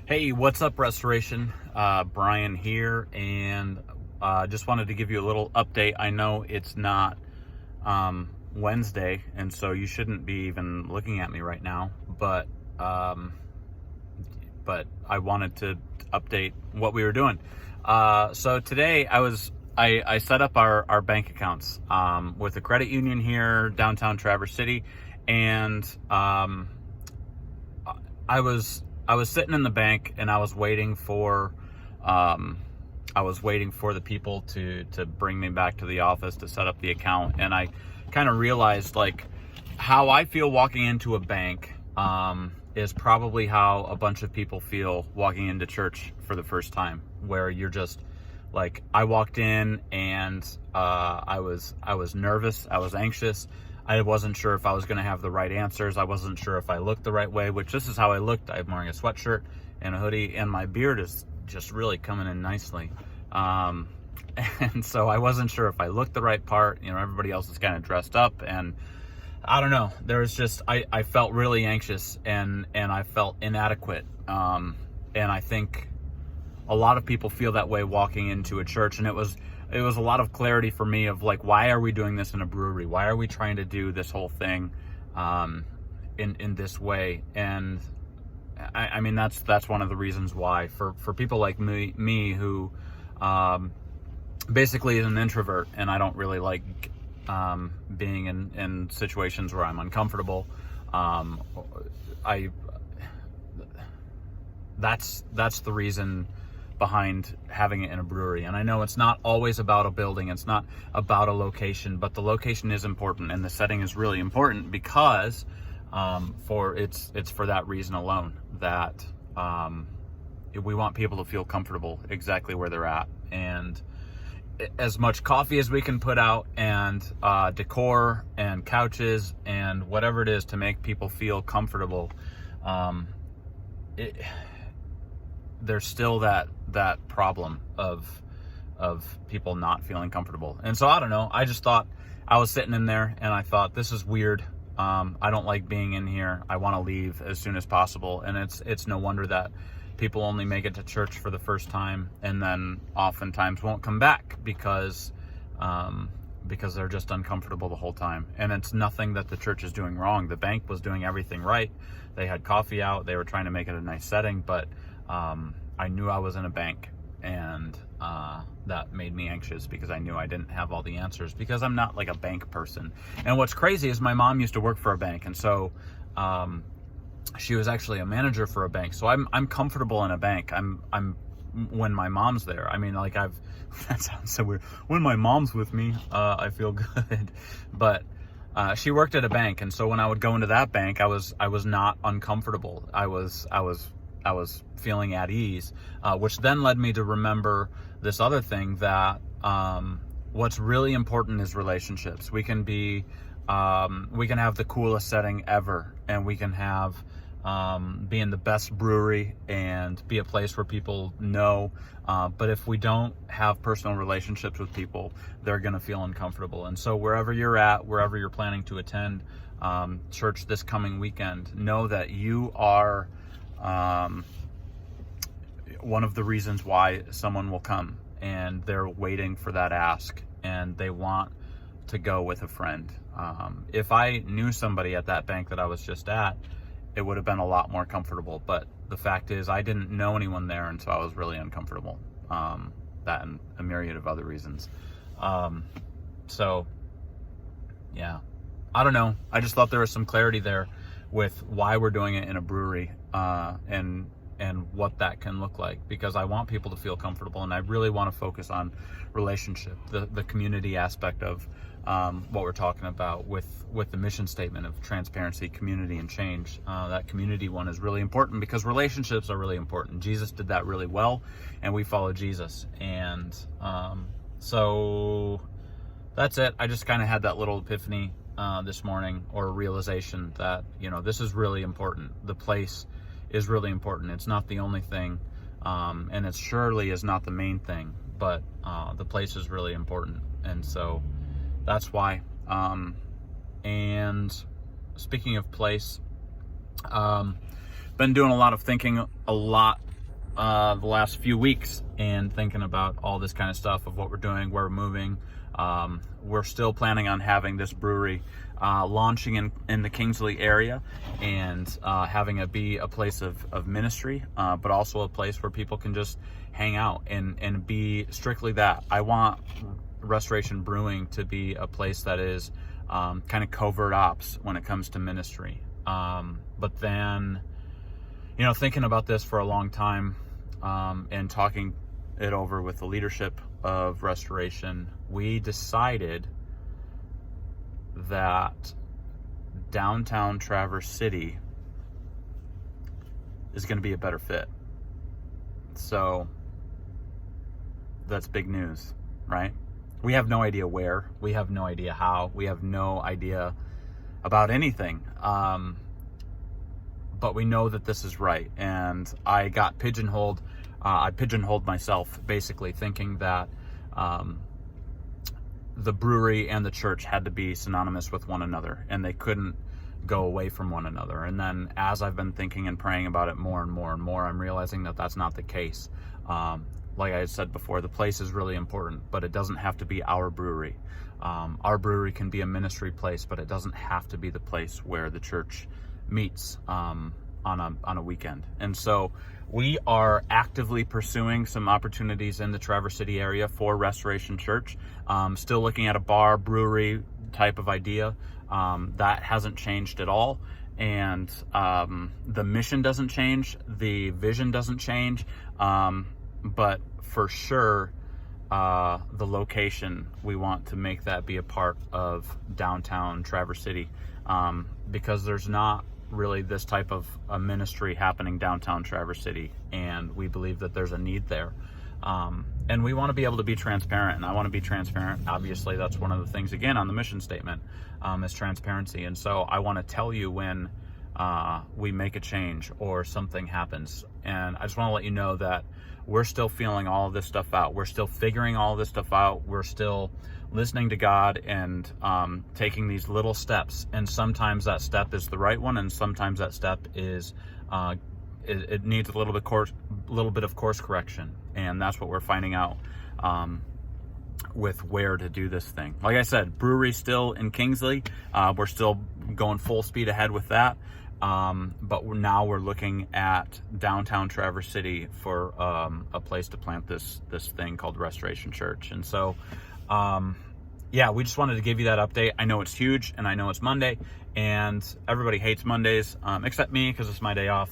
Hey, what's up, Restoration? Brian here, and just wanted to give you a little update. I know it's not Wednesday, and so you shouldn't be even looking at me right now, but I wanted to update what we were doing. So today I set up our bank accounts with a credit union here downtown Traverse City, and I was sitting in the bank, and I was waiting for the people to bring me back to the office to set up the account. And I kind of realized, like, how I feel walking into a bank is probably how a bunch of people feel walking into church for the first time, where you're just like, I walked in and I was nervous, I was anxious. I wasn't sure if I was going to have the right answers. I wasn't sure if I looked the right way, which this is how I looked. I'm wearing a sweatshirt and a hoodie, and my beard is just really coming in nicely. And so I wasn't sure if I looked the right part. You know, everybody else is kind of dressed up, and I don't know. There was just, I felt really anxious, and I felt inadequate. And I think a lot of people feel that way walking into a church, and it was a lot of clarity for me of, like, why are we doing this in a brewery? Why are we trying to do this whole thing in this way? And I mean, that's one of the reasons why, for people like me who basically is an introvert, and I don't really like being in situations where I'm uncomfortable. That's the reason behind having it in a brewery. And I know it's not always about a building, it's not about a location, but the location is important, and the setting is really important, because it's for that reason alone, that we want people to feel comfortable exactly where they're at. And as much coffee as we can put out, and decor and couches and whatever it is to make people feel comfortable, there's still that problem of people not feeling comfortable. And so I don't know, I just thought, I was sitting in there and I thought, this is weird. I don't like being in here. I want to leave as soon as possible. And it's no wonder that people only make it to church for the first time, and then oftentimes won't come back because they're just uncomfortable the whole time. And it's nothing that the church is doing wrong. The bank was doing everything right. They had coffee out. They were trying to make it a nice setting, but I knew I was in a bank, and that made me anxious, because I knew I didn't have all the answers, because I'm not like a bank person. And what's crazy is my mom used to work for a bank, and so she was actually a manager for a bank. So I'm comfortable in a bank. I'm when my mom's there. I mean, like, that sounds so weird. When my mom's with me, I feel good. But she worked at a bank, and so when I would go into that bank, I was not uncomfortable. I was feeling at ease, which then led me to remember this other thing, that what's really important is relationships. We can have the coolest setting ever, and we can have be in the best brewery and be a place where people know, but if we don't have personal relationships with people, they're going to feel uncomfortable. And so wherever you're at, wherever you're planning to attend church this coming weekend, know that you are one of the reasons why someone will come, and they're waiting for that ask, and they want to go with a friend. If I knew somebody at that bank that I was just at, it would have been a lot more comfortable. But the fact is, I didn't know anyone there, and so I was really uncomfortable. That and a myriad of other reasons. So yeah, I don't know. I just thought there was some clarity there with why we're doing it in a brewery, and what that can look like, because I want people to feel comfortable, and I really want to focus on relationship, the community aspect of what we're talking about with the mission statement of transparency, community, and change. That community one is really important, because relationships are really important. Jesus did that really well, and we follow Jesus. And so that's it. I just kind of had that little epiphany this morning, or realization that, this is really important. The place is really important. It's not the only thing, and it surely is not the main thing, but the place is really important. And so that's why. And speaking of place, been doing a lot of thinking, a lot the last few weeks and thinking about all this kind of stuff of what we're doing, where we're moving. We're still planning on having this brewery launching in the Kingsley area, and having it be a place of ministry, but also a place where people can just hang out and be strictly that. I want Restoration Brewing to be a place that is kind of covert ops when it comes to ministry. But then, thinking about this for a long time, and talking it over with the leadership of Restoration, we decided that downtown Traverse City is going to be a better fit. So that's big news, right? We have no idea where, we have no idea how, we have no idea about anything. But we know that this is right. And I got pigeonholed. I pigeonholed myself, basically thinking that the brewery and the church had to be synonymous with one another, and they couldn't go away from one another. And then as I've been thinking and praying about it more and more and more, I'm realizing that that's not the case. Like I said before, the place is really important, but it doesn't have to be our brewery. Our brewery can be a ministry place, but it doesn't have to be the place where the church meets on a weekend. And so we are actively pursuing some opportunities in the Traverse City area for Restoration Church. Still looking at a bar brewery type of idea. That hasn't changed at all. And the mission doesn't change. The vision doesn't change. But for sure, the location, we want to make that be a part of downtown Traverse City, because there's not really this type of a ministry happening downtown Traverse City, and we believe that there's a need there. And we want to be able to be transparent, and I want to be transparent. Obviously, that's one of the things, again, on the mission statement, is transparency. And so I want to tell you when we make a change or something happens. And I just want to let you know that we're still feeling all of this stuff out. We're still figuring all of this stuff out. We're still listening to God and taking these little steps. And sometimes that step is the right one, and sometimes that step is it needs a little bit of course correction. And that's what we're finding out with where to do this thing. Like I said, brewery still in Kingsley. We're still going full speed ahead with that. But now we're looking at downtown Traverse City for a place to plant this thing called Restoration Church. And so, yeah, we just wanted to give you that update. I know it's huge, and I know it's Monday, and everybody hates Mondays, except me, because it's my day off.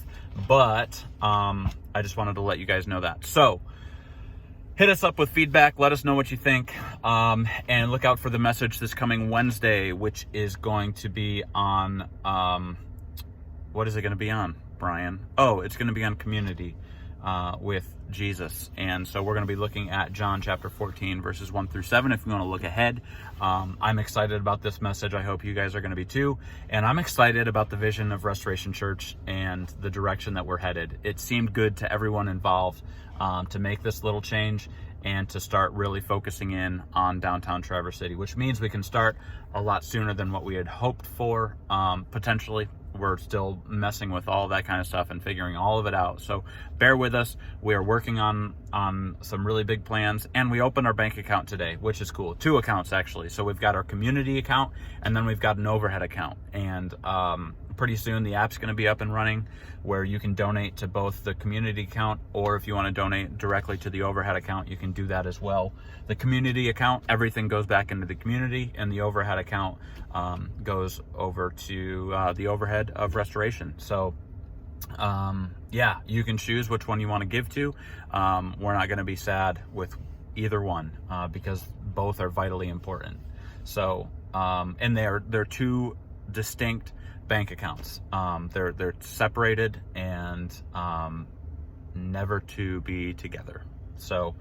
But I just wanted to let you guys know that. So hit us up with feedback. Let us know what you think. And look out for the message this coming Wednesday, which is going to be on, what is it going to be on, Brian? Oh, it's going to be on community with Jesus. And so we're going to be looking at John chapter 14, verses 1 through 7. If you want to look ahead, I'm excited about this message. I hope you guys are going to be too. And I'm excited about the vision of Restoration Church and the direction that we're headed. It seemed good to everyone involved to make this little change and to start really focusing in on downtown Traverse City, which means we can start a lot sooner than what we had hoped for, potentially. We're still messing with all that kind of stuff and figuring all of it out. So bear with us. We are working on some really big plans, and we opened our bank account today, which is cool. 2 accounts, actually. So we've got our community account, and then we've got an overhead account. And pretty soon the app's going to be up and running, where you can donate to both the community account, or if you want to donate directly to the overhead account, you can do that as well. The community account, everything goes back into the community, and the overhead account goes over to the overhead of Restoration. So yeah, you can choose which one you want to give to. We're not going to be sad with either one, because both are vitally important. So and they're 2 distinct bank accounts. They're separated and never to be together. So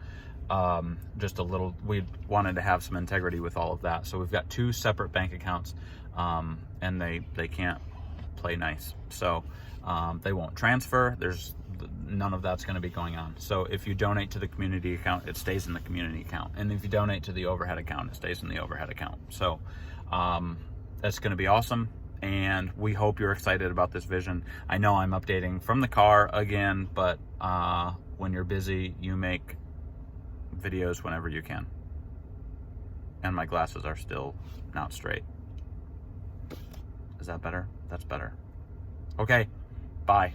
just a little, we wanted to have some integrity with all of that. So we've got 2 separate bank accounts, and they can't play nice. So they won't transfer. There's none of that's going to be going on. So if you donate to the community account, it stays in the community account. And if you donate to the overhead account, it stays in the overhead account. So that's going to be awesome. And we hope you're excited about this vision. I know I'm updating from the car again, but when you're busy, you make videos whenever you can. And my glasses are still not straight. Is that better? That's better. Okay, bye.